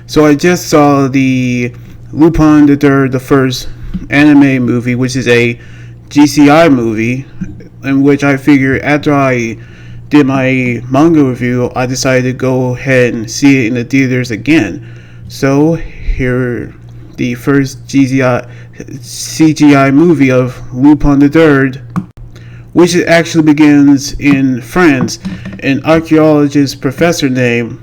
So I just saw the Lupin the first anime movie, which is a GCI movie, in which I figured after I did my manga review, I decided to go ahead and see it in the theaters again. So here, the first CGI movie of Lupin the Third, which actually begins in France. An archaeologist professor named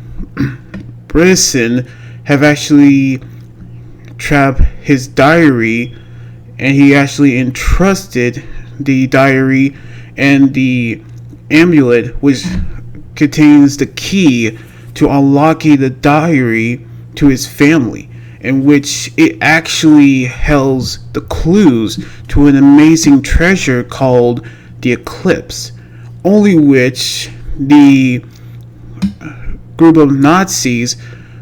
Brisson have actually trapped his diary, and he actually entrusted the diary and the amulet, which contains the key to unlocking the diary to his family, in which it actually holds the clues to an amazing treasure called the Eclipse, only which the group of Nazis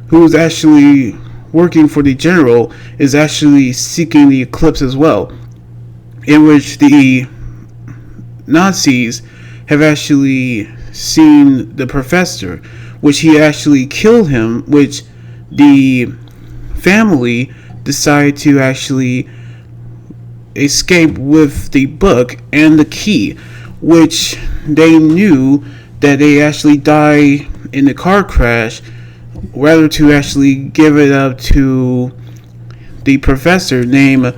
who was actually working for the general is actually seeking the Eclipse as well, in which the Nazis have actually seen the professor, which he actually killed him, which the family decided to actually escape with the book and the key, which they knew that they actually died in the car crash, rather to actually give it up to the professor named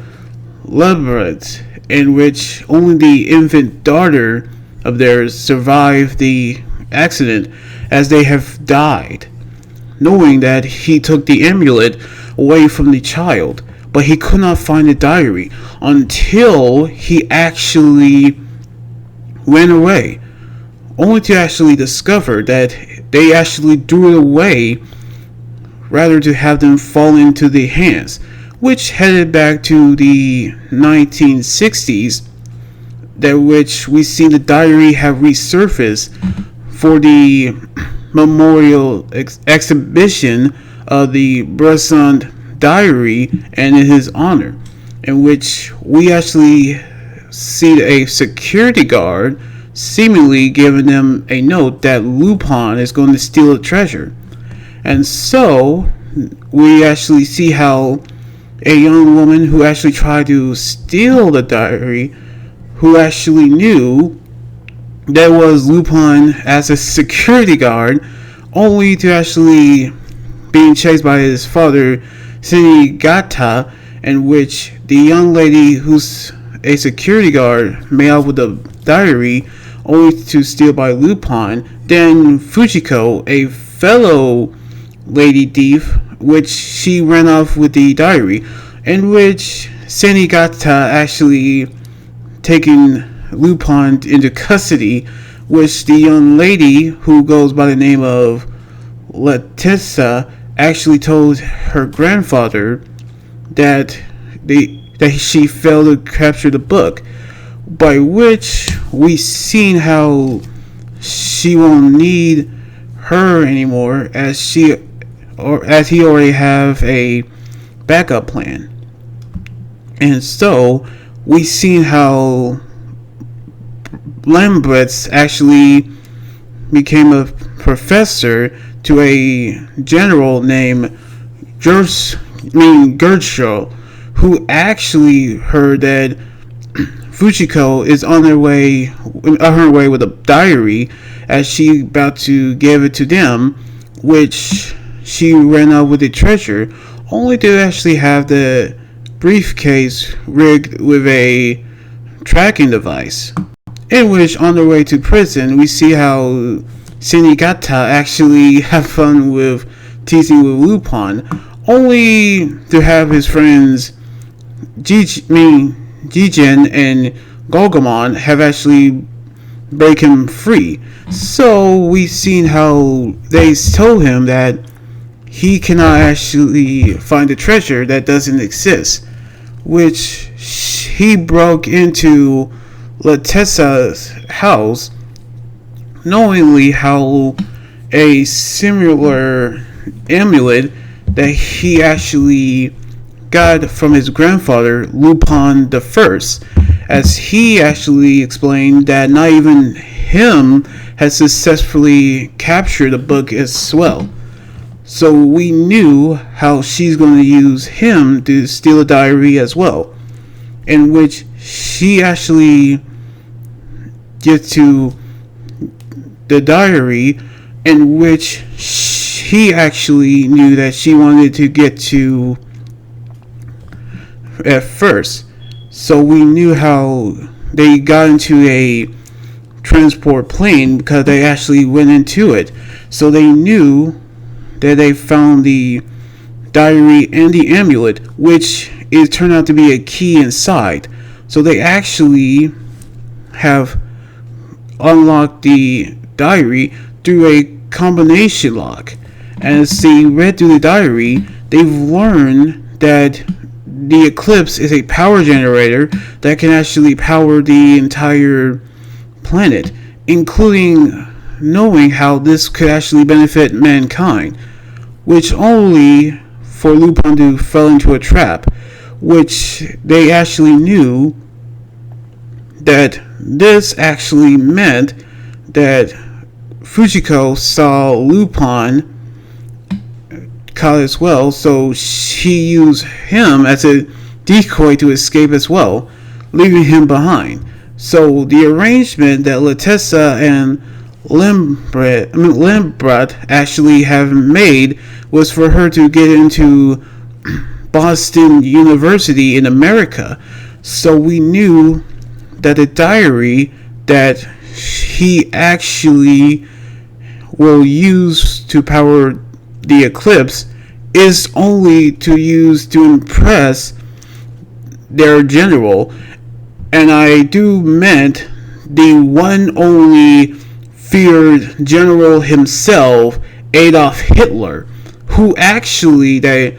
Lebret, in which only the infant daughter of theirs survived the accident, as they have died, knowing that he took the amulet away from the child, but he could not find the diary until he actually went away, only to actually discover that they actually threw it away rather to have them fall into the hands, which headed back to the 1960s, that which we see the diary have resurfaced for the memorial exhibition of the Bresson diary and in his honor, in which we actually see a security guard seemingly giving them a note that Lupin is going to steal the treasure. And so we actually see how a young woman who actually tried to steal the diary, who actually knew that was Lupin as a security guard, only to actually being chased by his father, Senigata, in which the young lady who's a security guard made out with the diary, only to steal by Lupin. Then Fujiko, a fellow lady thief, which she ran off with the diary, in which Senigata actually taken Lupin into custody, which the young lady who goes by the name of Letessa actually told her grandfather that she failed to capture the book, by which we seen how she won't need her anymore, as he already have a backup plan. And so we seen how Lambretz actually became a professor to a general named Gertschel, who actually heard that Fujiko is on her way with a diary, as she about to give it to them, which she ran out with the treasure, only to actually have the briefcase rigged with a tracking device. In which, on their way to prison, we see how Senigata actually have fun with teasing with Lupin, only to have his friends Jijin and Golgamon have actually break him free. So we've seen how they told him that he cannot actually find a treasure that doesn't exist, which he broke into Letessa's house, knowingly how a similar amulet that he actually got from his grandfather, Lupin the First, as he actually explained that not even him has successfully captured the book as well. So we knew how she's going to use him to steal a diary as well, in which she actually gets to the diary, in which he actually knew that she wanted to get to at first. So we knew how they got into a transport plane because they actually went into it. So they knew that they found the diary and the amulet, which it turned out to be a key inside. So they actually have unlocked the diary through a combination lock. As they read through the diary, they've learned that the Eclipse is a power generator that can actually power the entire planet, including knowing how this could actually benefit mankind, which only for Lupin to fall into a trap, which they actually knew that this actually meant that Fujiko saw Lupin caught as well, so she used him as a decoy to escape as well, leaving him behind. So the arrangement that Latessa and Lambert actually have made was for her to get into Boston University in America. So we knew that the diary that he actually will use to power the Eclipse is only to use to impress their general, and I do meant the one only feared general himself, Adolf Hitler, who actually that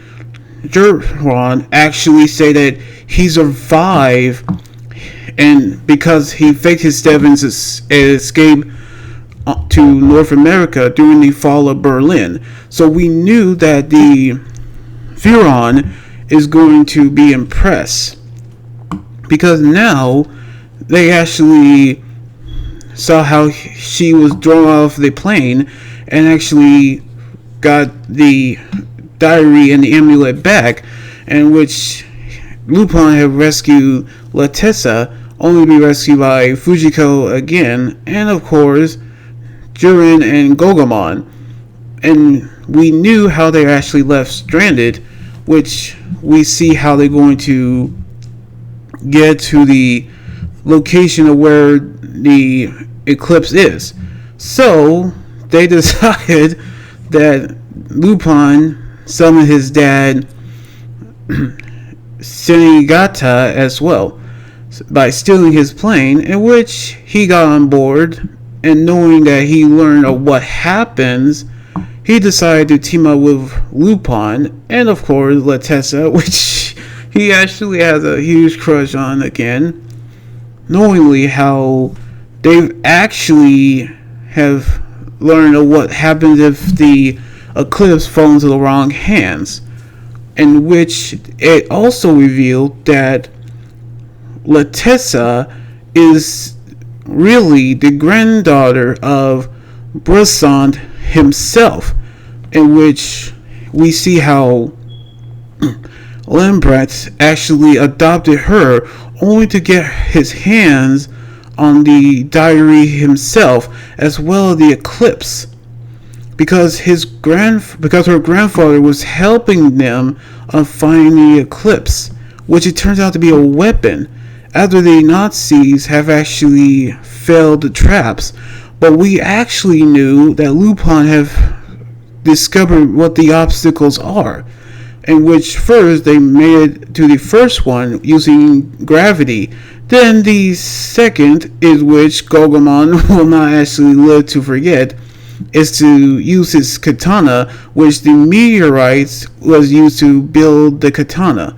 Gerron actually say that he survived, and because he faked his death and escaped to North America during the fall of Berlin. So we knew that the Furon is going to be impressed, because now they actually saw how she was thrown off the plane and actually got the diary and the amulet back, in which Lupin had rescued Latessa, only to be rescued by Fujiko again, and of course Jurin and Gogomon. And we knew how they actually left stranded, which we see how they're going to get to the location of where the Eclipse is. So they decided that Lupin summoned his dad Senigata as well by stealing his plane, in which he got on board, and knowing that he learned of what happens, he decided to team up with Lupin and of course Latessa, which he actually has a huge crush on again, knowingly how they actually have learned of what happens if the Eclipse falls into the wrong hands, in which it also revealed that Latessa is really the granddaughter of Brisson himself, in which we see how Lambert actually adopted her only to get his hands on the diary himself, as well as the Eclipse, because her grandfather was helping them on finding the Eclipse, which it turns out to be a weapon after the Nazis have actually failed the traps. But we actually knew that Lupin have discovered what the obstacles are, in which first they made it to the first one using gravity. Then the second, is which Gogomon will not actually live to forget, is to use his katana, which the meteorites was used to build the katana.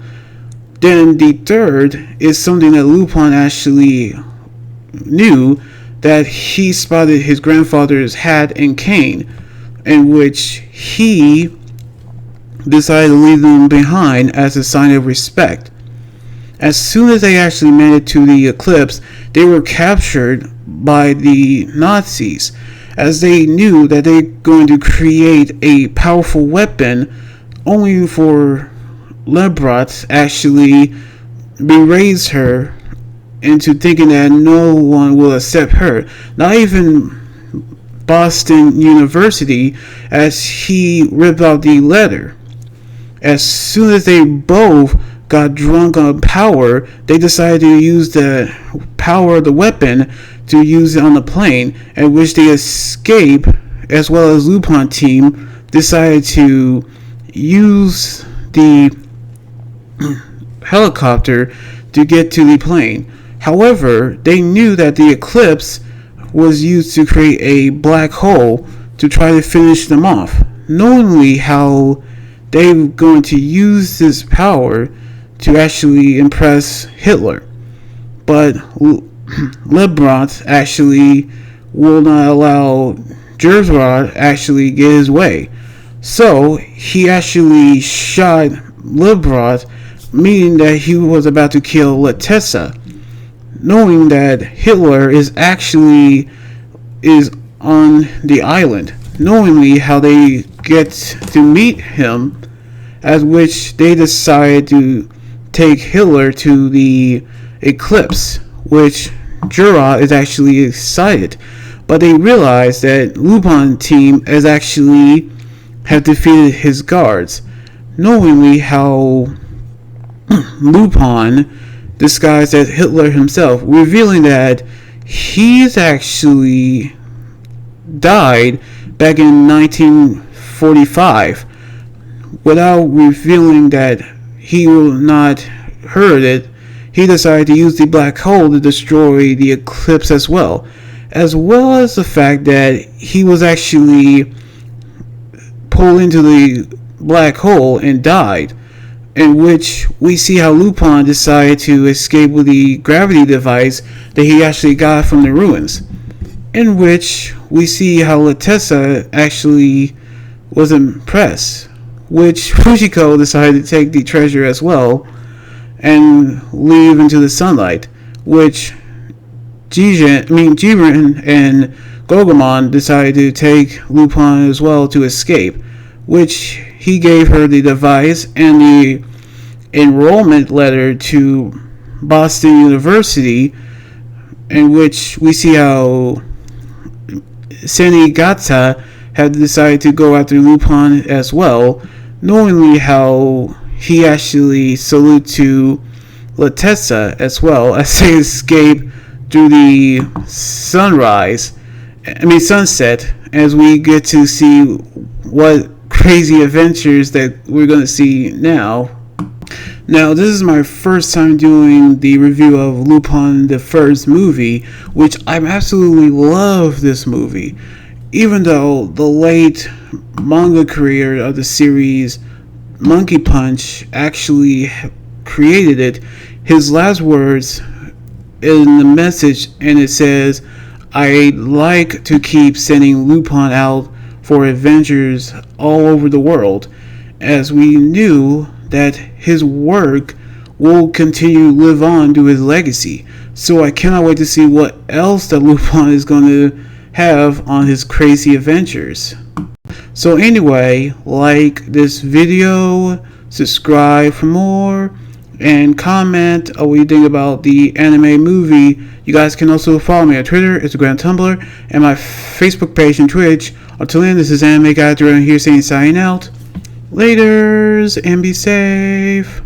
Then the third is something that Lupin actually knew, that he spotted his grandfather's hat and cane, in which he decided to leave them behind as a sign of respect. As soon as they actually made it to the Eclipse, they were captured by the Nazis, as they knew that they're going to create a powerful weapon, only for Lebrot actually berates her into thinking that no one will accept her, not even Boston University, as he ripped out the letter. As soon as they both got drunk on power, they decided to use the power of the weapon to use it on the plane, at which they escape, as well as Lupin team decided to use the helicopter to get to the plane. However, they knew that the eclipse was used to create a black hole to try to finish them off, knowingly how they were going to use this power to actually impress Hitler. But Lebrot actually will not allow Gerard actually get his way. So he actually shot Lebrot, meaning that he was about to kill Latessa, knowing that Hitler is on the island, knowingly how they get to meet him, at which they decide to take Hitler to the eclipse, which Jura is actually excited, but they realize that Lupin team has actually have defeated his guards, knowingly how Lupin disguised as Hitler himself, revealing that he's actually died back in 1945, without revealing that he will not hurt it. He decided to use the black hole to destroy the eclipse as well as the fact that he was actually pulled into the black hole and died, in which we see how Lupin decided to escape with the gravity device that he actually got from the ruins, in which we see how Latessa actually was impressed, which Fujiko decided to take the treasure as well and leave into the sunlight, which Jiren and Gogomon decided to take Lupin as well to escape, which he gave her the device and the enrollment letter to Boston University, in which we see how Senigata had decided to go after Lupin as well, knowingly how he actually salute to Latessa as well as they escape through the sunset, as we get to see what crazy adventures that we're going to see now. Now, this is my first time doing the review of Lupin the First movie, which I absolutely love this movie. Even though the late manga creator of the series, Monkey Punch, actually created it, his last words in the message, and it says, "I'd like to keep sending Lupin out for adventures all over the world," as we knew that his work will continue to live on to his legacy. So I cannot wait to see what else that Lupin is going to have on his crazy adventures. So anyway, like this video, subscribe for more, and comment what you think about the anime movie. You guys can also follow me on Twitter, Instagram, Tumblr, and my Facebook page and Twitch. Until then, this is Anime Guy here saying signing out. Laters, and be safe.